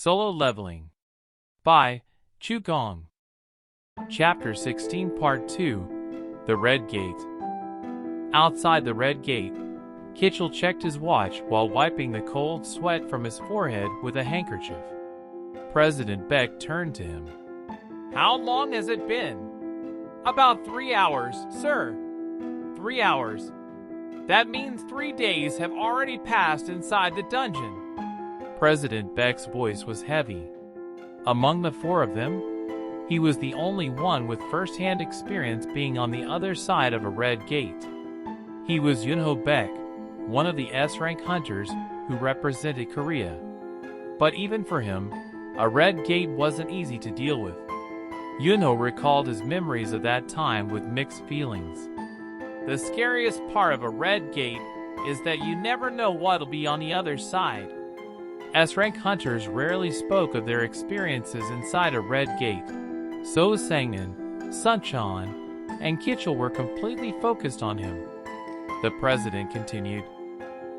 Solo Leveling by Chu Gong. Chapter 16 Part 2 The Red Gate. Outside the Red Gate, Kitchell checked his watch while wiping the cold sweat from his forehead with a handkerchief. President Beck turned to him. How long has it been? About 3 hours, sir. 3 hours. That means 3 days have already passed inside the dungeon. President Beck's voice was heavy. Among the four of them, he was the only one with first-hand experience being on the other side of a red gate. He was Yunho Beck, one of the S-rank hunters who represented Korea. But even for him, a red gate wasn't easy to deal with. Yunho recalled his memories of that time with mixed feelings. The scariest part of a red gate is that you never know what'll be on the other side. S-rank hunters rarely spoke of their experiences inside a red gate. So Sangin, Sunchan, and Kitchell were completely focused on him. The president continued.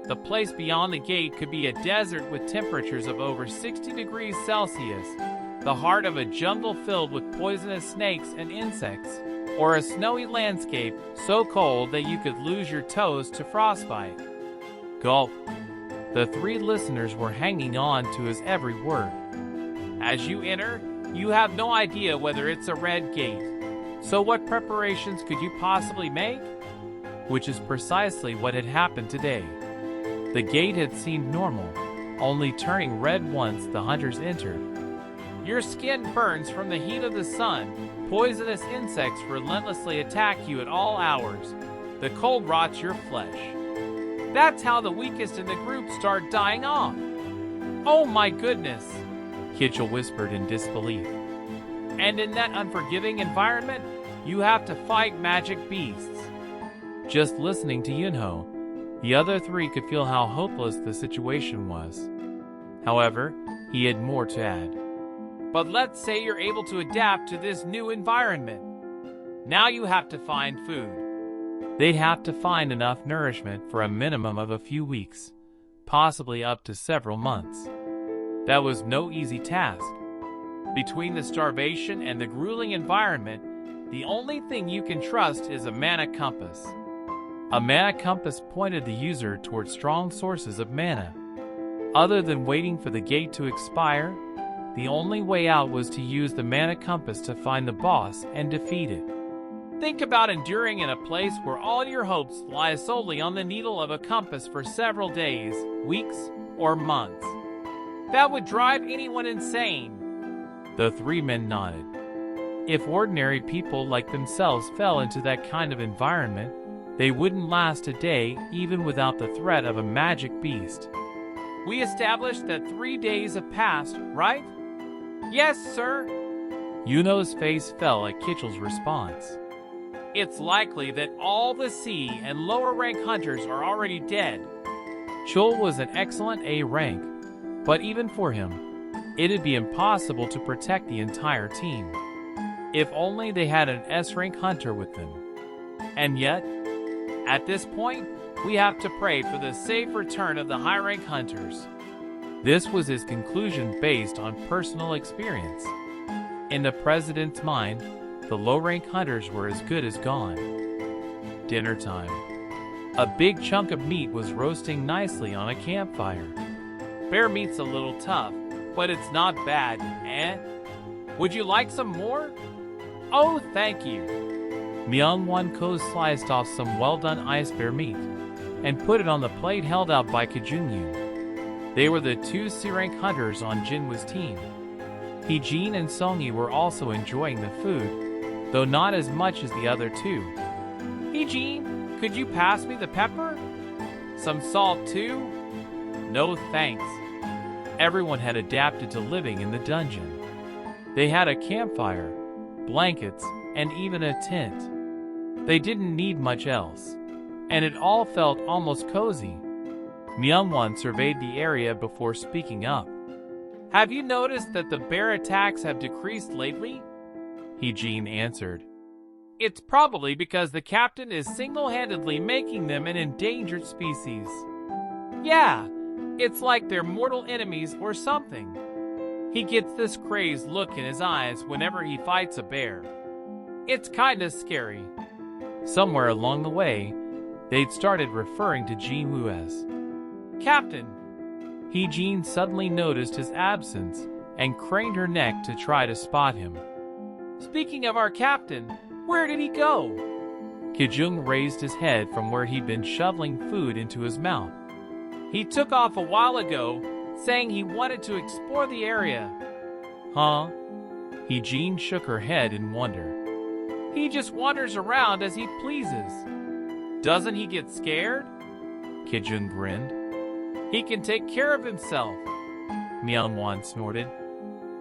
The place beyond the gate could be a desert with temperatures of over 60 degrees Celsius, the heart of a jungle filled with poisonous snakes and insects, or a snowy landscape so cold that you could lose your toes to frostbite. Gulp. The three listeners were hanging on to his every word. As you enter, you have no idea whether it's a red gate. So what preparations could you possibly make? Which is precisely what had happened today. The gate had seemed normal, only turning red once the hunters entered. Your skin burns from the heat of the sun. Poisonous insects relentlessly attack you at all hours. The cold rots your flesh. That's how the weakest in the group start dying off. Oh my goodness, Kitchell whispered in disbelief. And in that unforgiving environment, you have to fight magic beasts. Just listening to Yunho, the other three could feel how hopeless the situation was. However, he had more to add. But let's say you're able to adapt to this new environment. Now you have to find food. They'd have to find enough nourishment for a minimum of a few weeks, possibly up to several months. That was no easy task. Between the starvation and the grueling environment, the only thing you can trust is a mana compass. A mana compass pointed the user towards strong sources of mana. Other than waiting for the gate to expire, the only way out was to use the mana compass to find the boss and defeat it. Think about enduring in a place where all your hopes lie solely on the needle of a compass for several days, weeks, or months. That would drive anyone insane. The three men nodded. If ordinary people like themselves fell into that kind of environment, they wouldn't last a day even without the threat of a magic beast. We established that 3 days have passed, right? Yes, sir. Yunho's face fell at Kitchell's response. It's likely that all the C and lower rank hunters are already dead. Chul was an excellent A rank, but even for him, it'd be impossible to protect the entire team. If only they had an S-rank hunter with them. And yet, at this point, we have to pray for the safe return of the high-rank hunters. This was his conclusion based on personal experience. In the president's mind, the low-rank hunters were as good as gone. Dinner time. A big chunk of meat was roasting nicely on a campfire. Bear meat's a little tough, but it's not bad, eh? Would you like some more? Oh, thank you. Myung-won Ko sliced off some well-done ice bear meat and put it on the plate held out by Kajun-yoon. They were the two C-rank hunters on Jinwoo's team. Hee-jin and Song-yi were also enjoying the food, though not as much as the other two. Hee-jin, could you pass me the pepper? Some salt too? No thanks. Everyone had adapted to living in the dungeon. They had a campfire, blankets, and even a tent. They didn't need much else, and it all felt almost cozy. Myung-won surveyed the area before speaking up. Have you noticed that the bear attacks have decreased lately? Hee-jin answered. It's probably because the captain is single-handedly making them an endangered species. Yeah, it's like they're mortal enemies or something. He gets this crazed look in his eyes whenever he fights a bear. It's kinda scary. Somewhere along the way, they'd started referring to Jinwoo as Captain. He-Jin suddenly noticed his absence and craned her neck to try to spot him. Speaking of our captain, where did he go? Kijung raised his head from where he'd been shoveling food into his mouth. He took off a while ago, saying he wanted to explore the area. Huh? He-Jin shook her head in wonder. He just wanders around as he pleases. Doesn't he get scared? Kijun grinned. He can take care of himself. Myungwon snorted.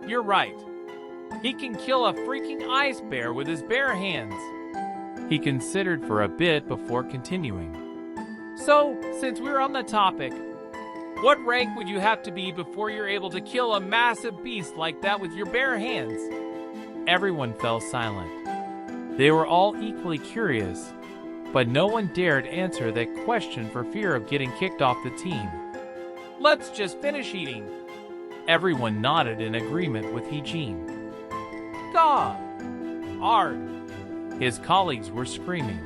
You're right. He can kill a freaking ice bear with his bare hands. He considered for a bit before continuing. So, since we're on the topic, what rank would you have to be before you're able to kill a massive beast like that with your bare hands? Everyone fell silent. They were all equally curious, but no one dared answer that question for fear of getting kicked off the team. Let's just finish eating. Everyone nodded in agreement with He-Jin. Gah! Arg! His colleagues were screaming.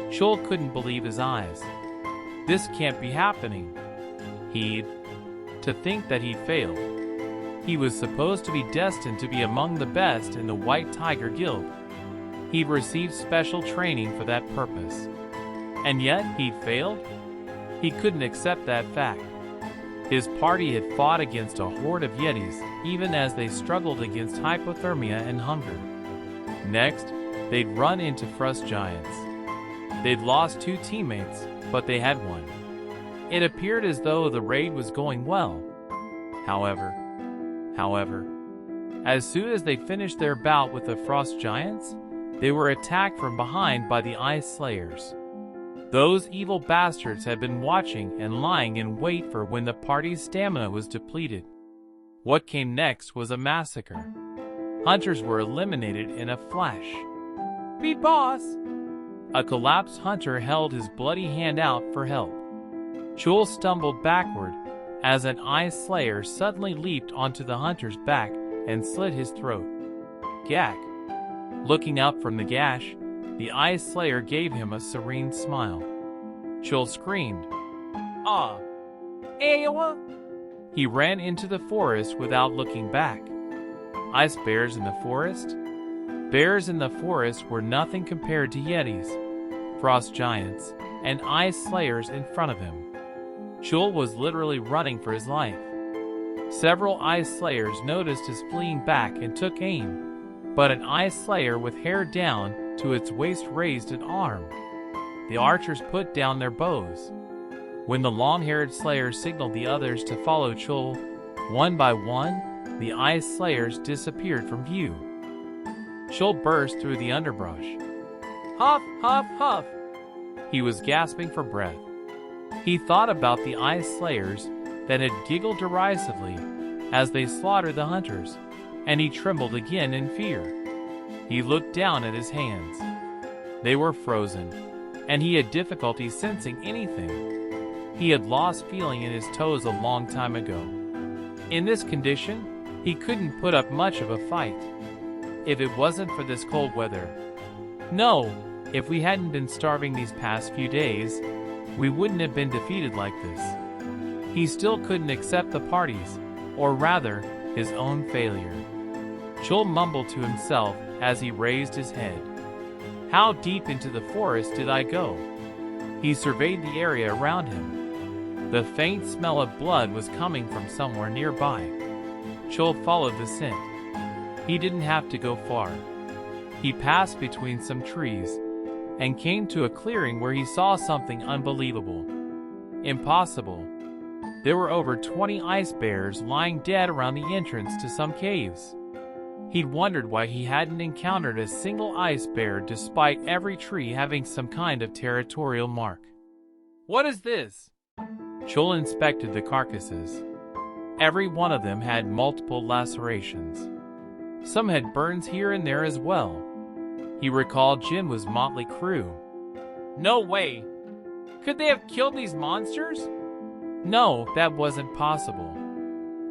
Chul couldn't believe his eyes. This can't be happening. To think that he'd failed. He was supposed to be destined to be among the best in the White Tiger Guild. He'd received special training for that purpose. And yet, he'd failed? He couldn't accept that fact. His party had fought against a horde of Yetis, even as they struggled against hypothermia and hunger. Next, they'd run into frost giants. They'd lost 2 teammates, but they had one. It appeared as though the raid was going well. However, as soon as they finished their bout with the frost giants, they were attacked from behind by the Ice Slayers. Those evil bastards had been watching and lying in wait for when the party's stamina was depleted. What came next was a massacre. Hunters were eliminated in a flash. Beat boss! A collapsed hunter held his bloody hand out for help. Chul stumbled backward as an Ice Slayer suddenly leaped onto the hunter's back and slit his throat. Gak. Looking up from the gash, the Ice Slayer gave him a serene smile. Chul screamed. Ah! Aowa! He ran into the forest without looking back. Ice bears in the forest? Bears in the forest were nothing compared to Yetis, frost giants, and Ice Slayers in front of him. Chul was literally running for his life. Several Ice Slayers noticed his fleeing back and took aim, but an Ice Slayer with hair down to its waist raised an arm. The archers put down their bows. When the long-haired Slayer signaled the others to follow Chul, one by one, the Ice Slayers disappeared from view. Chul burst through the underbrush. Huff, huff, huff! He was gasping for breath. He thought about the Ice Slayers that had giggled derisively as they slaughtered the hunters, and he trembled again in fear. He looked down at his hands. They were frozen, and he had difficulty sensing anything. He had lost feeling in his toes a long time ago. In this condition, he couldn't put up much of a fight. If it wasn't for this cold weather. No, if we hadn't been starving these past few days, we wouldn't have been defeated like this. He still couldn't accept the party's, or rather, his own failure. Chul mumbled to himself as he raised his head. How deep into the forest did I go? He surveyed the area around him. The faint smell of blood was coming from somewhere nearby. Chul followed the scent. He didn't have to go far. He passed between some trees and came to a clearing where he saw something unbelievable. Impossible. There were over 20 ice bears lying dead around the entrance to some caves. He'd wondered why he hadn't encountered a single ice bear despite every tree having some kind of territorial mark. What is this? Chul inspected the carcasses. Every one of them had multiple lacerations. Some had burns here and there as well. He recalled Jinwoo's motley crew. No way! Could they have killed these monsters? No, that wasn't possible.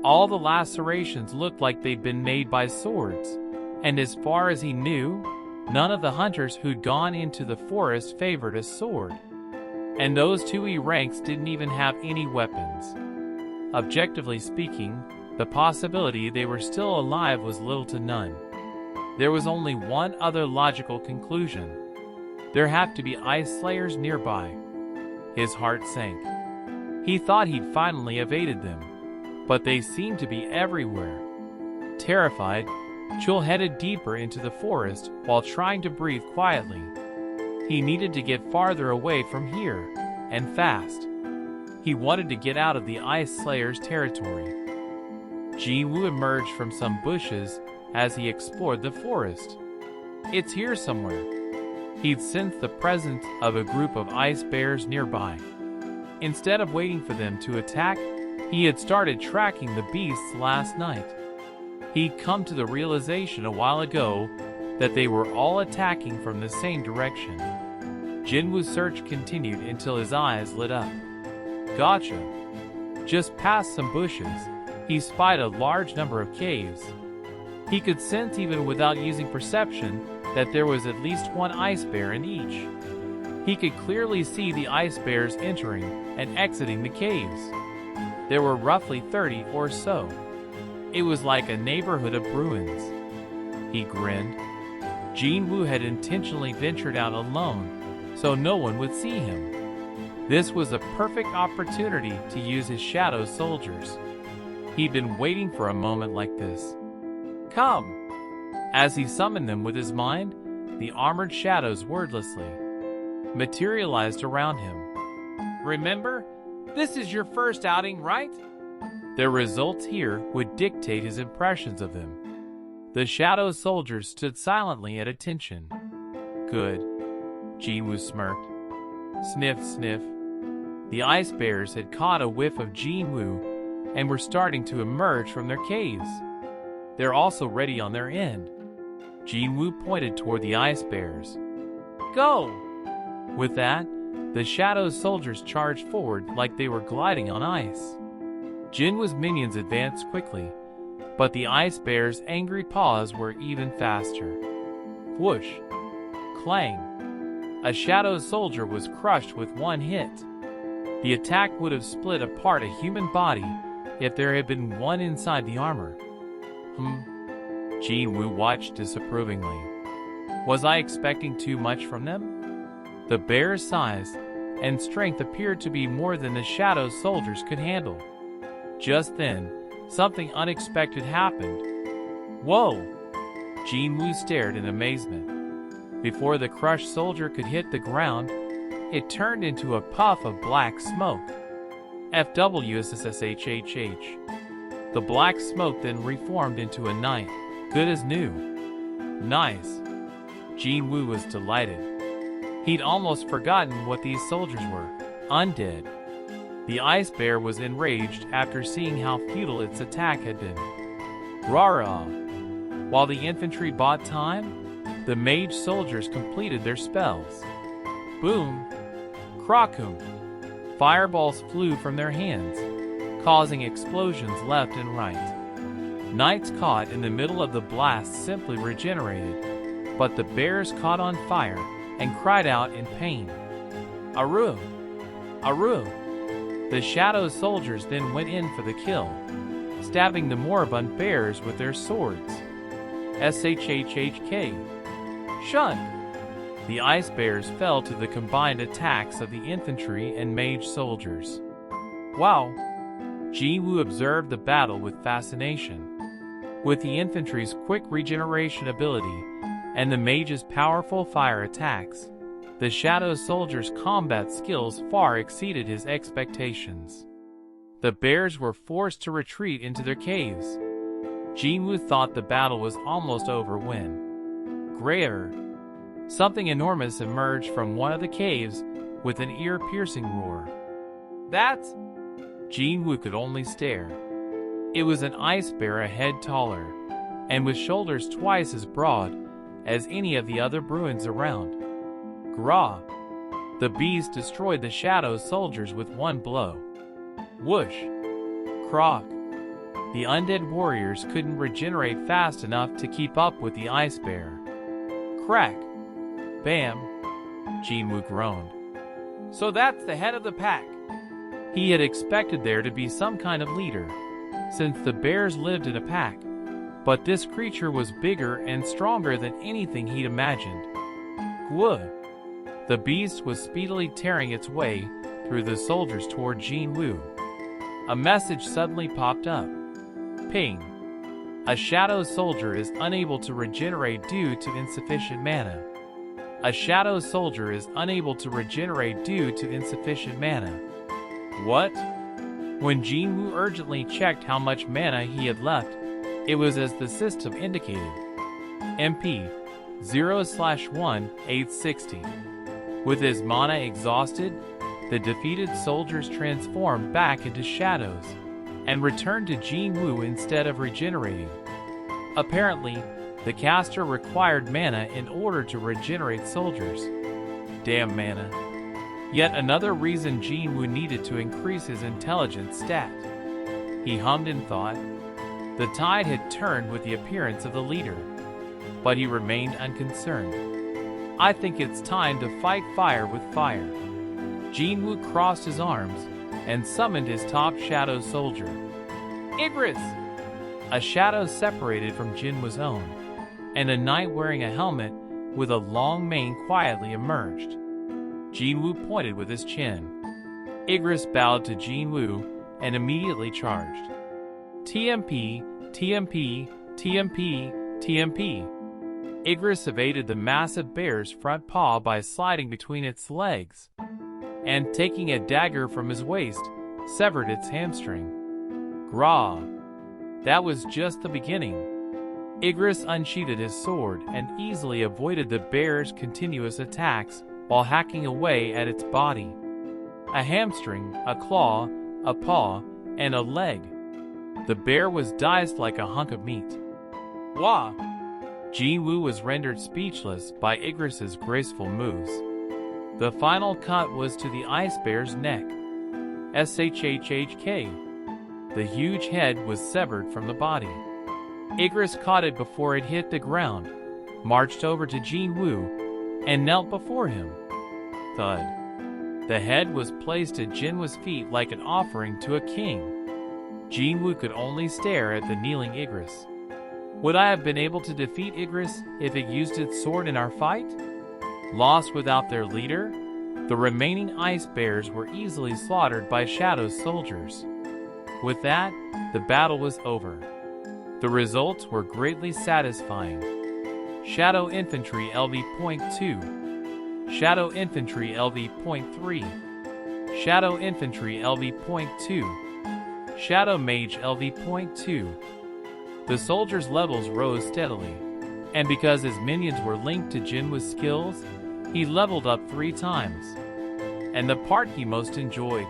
All the lacerations looked like they'd been made by swords, and as far as he knew, none of the hunters who'd gone into the forest favored a sword. And those two E-ranks didn't even have any weapons. Objectively speaking, the possibility they were still alive was little to none. There was only one other logical conclusion. There had to be ice slayers nearby. His heart sank. He thought he'd finally evaded them, but they seemed to be everywhere. Terrified, Chul headed deeper into the forest while trying to breathe quietly. He needed to get farther away from here, and fast. He wanted to get out of the Ice Slayer's territory. Jinwoo emerged from some bushes as he explored the forest. It's here somewhere. He'd sensed the presence of a group of ice bears nearby. Instead of waiting for them to attack, he had started tracking the beasts last night. He'd come to the realization a while ago that they were all attacking from the same direction. Jinwoo's search continued until his eyes lit up. Gotcha! Just past some bushes, he spied a large number of caves. He could sense even without using perception that there was at least one ice bear in each. He could clearly see the ice bears entering and exiting the caves. There were roughly 30 or so. It was like a neighborhood of Bruins. He grinned. Jinwoo had intentionally ventured out alone so no one would see him. This was a perfect opportunity to use his shadow soldiers. He'd been waiting for a moment like this. Come! As he summoned them with his mind, the armored shadows wordlessly materialized around him. Remember, this is your first outing, right? Their results here would dictate his impressions of them. The shadow soldiers stood silently at attention. Good. Jinwoo smirked. Sniff, sniff. The ice bears had caught a whiff of Jinwoo and were starting to emerge from their caves. They're also ready on their end. Jinwoo pointed toward the ice bears. Go! With that, the shadow soldiers charged forward like they were gliding on ice. Jinwoo's minions advanced quickly, but the ice bears' angry paws were even faster. Whoosh! Clang! A shadow soldier was crushed with one hit. The attack would have split apart a human body if there had been one inside the armor. Jinwoo watched disapprovingly. Was I expecting too much from them? The bear's size and strength appeared to be more than the shadow soldiers could handle. Just then, something unexpected happened. Whoa! Jinwoo stared in amazement. Before the crushed soldier could hit the ground, it turned into a puff of black smoke. FWSSSHHH. The black smoke then reformed into a knight, good as new. Nice. Jinwoo was delighted. He'd almost forgotten what these soldiers were, undead. The ice bear was enraged after seeing how futile its attack had been. Rah-rah! While the infantry bought time, the mage soldiers completed their spells. Boom! Krakum! Fireballs flew from their hands, causing explosions left and right. Knights caught in the middle of the blast simply regenerated, but the bears caught on fire and cried out in pain. Aru! Aru! The shadow soldiers then went in for the kill, stabbing the moribund bears with their swords. SHHHK. Shun! The ice bears fell to the combined attacks of the infantry and mage soldiers. Wow! Jinwoo observed the battle with fascination. With the infantry's quick regeneration ability and the mage's powerful fire attacks, the shadow soldiers' combat skills far exceeded his expectations. The bears were forced to retreat into their caves. Jinwoo thought the battle was almost over when Grayer! Something enormous emerged from one of the caves with an ear-piercing roar. That's... Jinwoo could only stare. It was an ice bear a head taller, and with shoulders twice as broad as any of the other Bruins around. Grah! The beast destroyed the shadow soldiers with one blow. Whoosh! Croc! The undead warriors couldn't regenerate fast enough to keep up with the ice bear. Crack! Bam! Jinwoo groaned. So that's the head of the pack. He had expected there to be some kind of leader, since the bears lived in a pack, but this creature was bigger and stronger than anything he'd imagined. Gwah! The beast was speedily tearing its way through the soldiers toward Jinwoo. A message suddenly popped up. Ping! A shadow soldier is unable to regenerate due to insufficient mana. A shadow soldier is unable to regenerate due to insufficient mana. What? When Jinwoo urgently checked how much mana he had left, it was as the system indicated. MP 0/1 860. With his mana exhausted, the defeated soldiers transformed back into shadows and returned to Jinwoo instead of regenerating. Apparently, the caster required mana in order to regenerate soldiers. Damn mana. Yet another reason Jinwoo needed to increase his intelligence stat. He hummed and thought. The tide had turned with the appearance of the leader, but he remained unconcerned. I think it's time to fight fire with fire. Jinwoo crossed his arms and summoned his top shadow soldier. Igris! A shadow separated from Jinwoo's own, and a knight wearing a helmet with a long mane quietly emerged. Jinwoo pointed with his chin. Igris bowed to Jinwoo and immediately charged. TMP, TMP, TMP, TMP. Igris evaded the massive bear's front paw by sliding between its legs, and taking a dagger from his waist, severed its hamstring. Grah! That was just the beginning. Igris unsheathed his sword and easily avoided the bear's continuous attacks while hacking away at its body. A hamstring, a claw, a paw, and a leg. The bear was diced like a hunk of meat. Wah! Jinwoo was rendered speechless by Igris's graceful moves. The final cut was to the ice bear's neck. SHHHK. The huge head was severed from the body. Igris caught it before it hit the ground, marched over to Jinwoo, and knelt before him. Thud. The head was placed at Jinwoo's feet like an offering to a king. Jinwoo could only stare at the kneeling Igris. Would I have been able to defeat Igris if it used its sword in our fight? Lost without their leader, the remaining ice bears were easily slaughtered by Shadow soldiers. With that, the battle was over. The results were greatly satisfying. Shadow Infantry LV.2, Shadow Infantry LV.3, Shadow Infantry LV.2, Shadow Mage LV.2. The soldiers' levels rose steadily, and because his minions were linked to Jinwoo's skills, he leveled up 3 times. And the part he most enjoyed.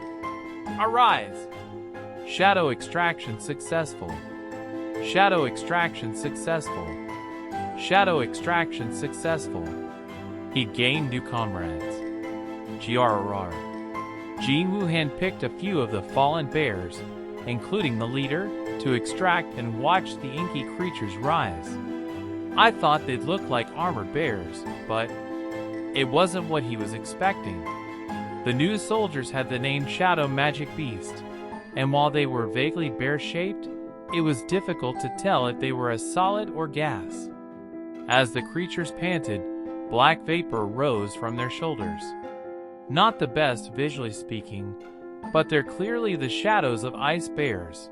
Arise! Shadow Extraction successful. Shadow Extraction successful. Shadow Extraction successful. He gained new comrades. GRR. Jinwoo handpicked a few of the fallen bears, including the leader, to extract and watch the inky creatures rise. I thought they'd look like armored bears, but it wasn't what he was expecting. The new soldiers had the name Shadow Magic Beast, and while they were vaguely bear-shaped, it was difficult to tell if they were a solid or gas. As the creatures panted, black vapor rose from their shoulders. Not the best visually speaking, but they're clearly the shadows of ice bears.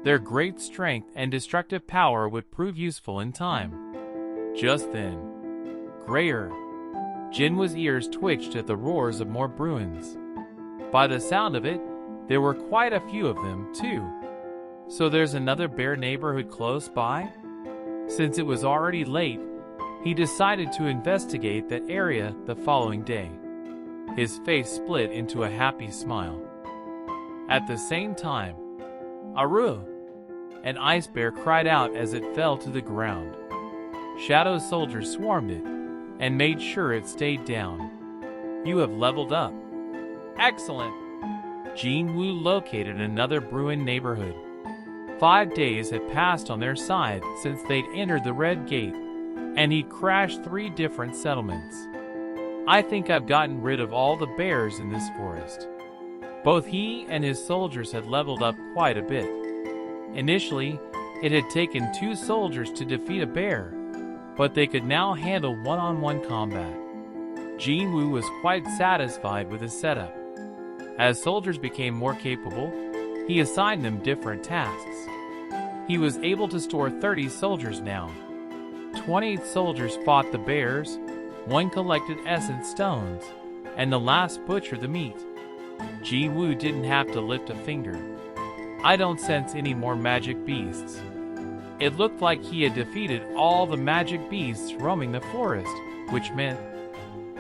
Their great strength and destructive power would prove useful in time. Just then, grayer. Jinwoo's ears twitched at the roars of more Bruins. By the sound of it, there were quite a few of them, too. So there's another bear neighborhood close by? Since it was already late, he decided to investigate that area the following day. His face split into a happy smile. At the same time, Aru! An ice bear cried out as it fell to the ground. Shadow soldiers swarmed it and made sure it stayed down. You have leveled up. Excellent! Jinwoo located another Bruin neighborhood. 5 days had passed on their side since they'd entered the Red Gate, and he'd crashed 3 different settlements. I think I've gotten rid of all the bears in this forest. Both he and his soldiers had leveled up quite a bit. Initially, it had taken 2 soldiers to defeat a bear, but they could now handle one-on-one combat. Jinwoo was quite satisfied with his setup. As soldiers became more capable, he assigned them different tasks. He was able to store 30 soldiers now. 28 soldiers fought the bears, 1 collected essence stones, and the last butchered the meat. Jinwoo didn't have to lift a finger. I don't sense any more magic beasts. It looked like he had defeated all the magic beasts roaming the forest, which meant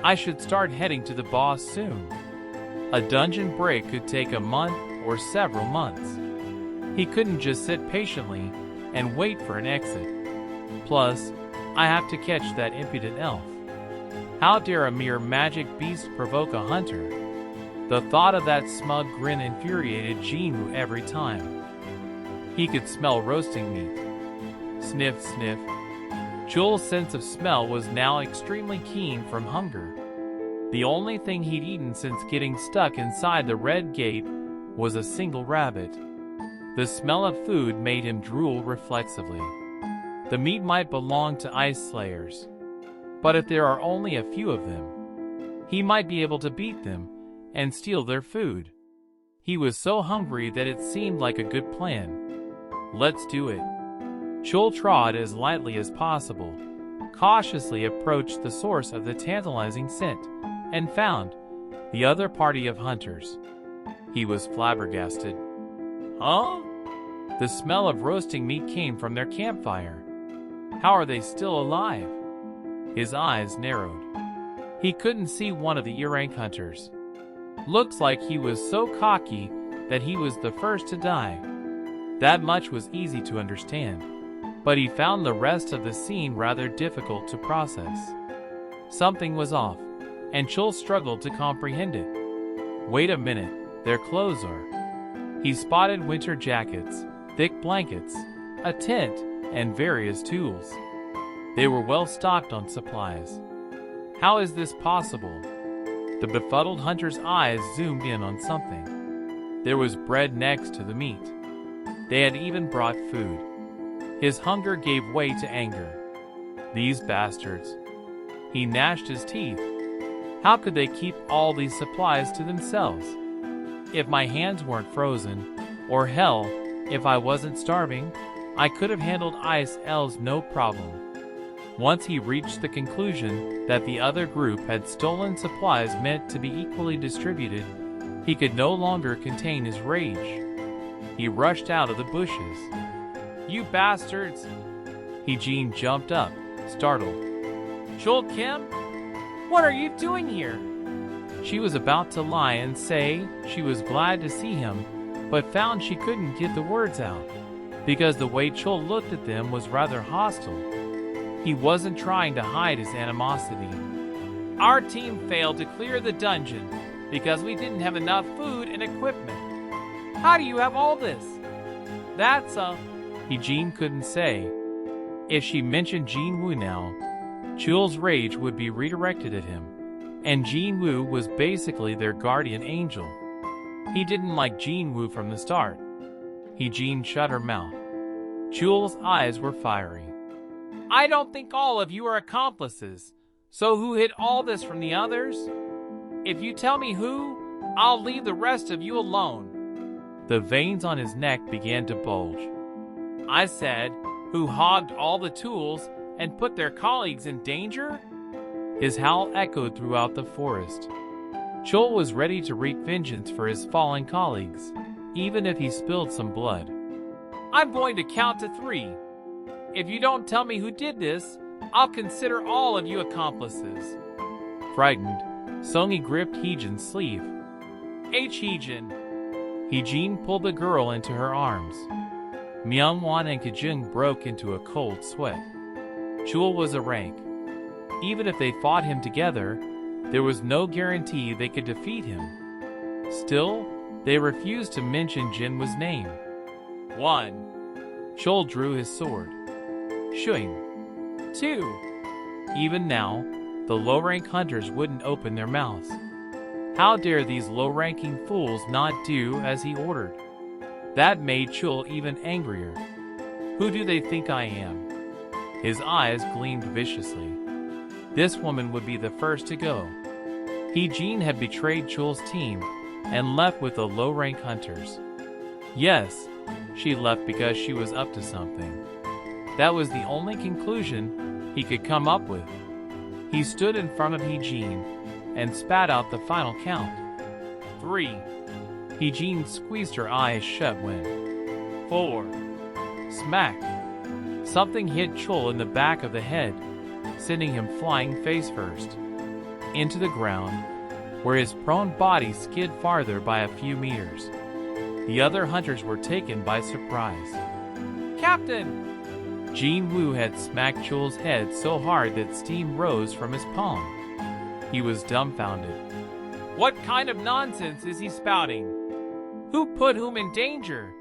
I should start heading to the boss soon. A dungeon break could take a month or several months. He couldn't just sit patiently and wait for an exit. Plus, I have to catch that impudent elf. How dare a mere magic beast provoke a hunter? The thought of that smug grin infuriated Jinwoo every time. He could smell roasting meat. Sniff, sniff. Chul's sense of smell was now extremely keen from hunger. The only thing he'd eaten since getting stuck inside the Red Gate was a single rabbit. The smell of food made him drool reflexively. The meat might belong to ice slayers, but if there are only a few of them, he might be able to beat them and steal their food. He was so hungry that it seemed like a good plan. Let's do it. Chul trod as lightly as possible, cautiously approached the source of the tantalizing scent, and found the other party of hunters. He was flabbergasted. Huh? The smell of roasting meat came from their campfire. How are they still alive? His eyes narrowed. He couldn't see one of the ear-rank hunters. Looks like he was so cocky that he was the first to die. That much was easy to understand, but he found the rest of the scene rather difficult to process. Something was off, and Chul struggled to comprehend it. Wait a minute, their clothes are. He spotted winter jackets, thick blankets, a tent, and various tools. They were well stocked on supplies. How is this possible? The befuddled hunter's eyes zoomed in on something. There was bread next to the meat. They had even brought food. His hunger gave way to anger. These bastards. He gnashed his teeth. How could they keep all these supplies to themselves? If my hands weren't frozen, or hell, if I wasn't starving, I could have handled ice elves no problem. Once he reached the conclusion that the other group had stolen supplies meant to be equally distributed, he could no longer contain his rage. He rushed out of the bushes. You bastards! Heejin jumped up, startled. Chul Kim? What are you doing here? She was about to lie and say she was glad to see him, but found she couldn't get the words out, because the way Chul looked at them was rather hostile. He wasn't trying to hide his animosity. Our team failed to clear the dungeon because we didn't have enough food and equipment. How do you have all this? That's Heejin couldn't say. If she mentioned Jinwoo now, Chul's rage would be redirected at him, and Jinwoo was basically their guardian angel. He didn't like Jinwoo from the start. Heejin shut her mouth. Chul's eyes were fiery. I don't think all of you are accomplices, so who hid all this from the others? If you tell me who, I'll leave the rest of you alone. The veins on his neck began to bulge. I said, who hogged all the tools and put their colleagues in danger? His howl echoed throughout the forest. Chul was ready to wreak vengeance for his fallen colleagues, even if he spilled some blood. I'm going to count to 3. If you don't tell me who did this, I'll consider all of you accomplices. Frightened, Songi gripped Heejin's sleeve. Heejin. Heejin pulled the girl into her arms. Myungwon and Kajung broke into a cold sweat. Chul was a rank. Even if they fought him together, there was no guarantee they could defeat him. Still, they refused to mention Jinwoo's name. 1. Chul drew his sword. Shooing. 2. Even now, the low-rank hunters wouldn't open their mouths. How dare these low-ranking fools not do as he ordered? That made Chul even angrier. Who do they think I am? His eyes gleamed viciously. This woman would be the first to go. Jean had betrayed Chul's team and left with the low-rank hunters. Yes, she left because she was up to something. That was the only conclusion he could come up with. He stood in front of Jean and spat out the final count. 3. Jean squeezed her eyes shut when 4. Smack! Something hit Chul in the back of the head, sending him flying face first into the ground, where his prone body skid farther by a few meters. The other hunters were taken by surprise. Captain! Jean Wu had smacked Chul's head so hard that steam rose from his palm. He was dumbfounded. What kind of nonsense is he spouting? Who put whom in danger?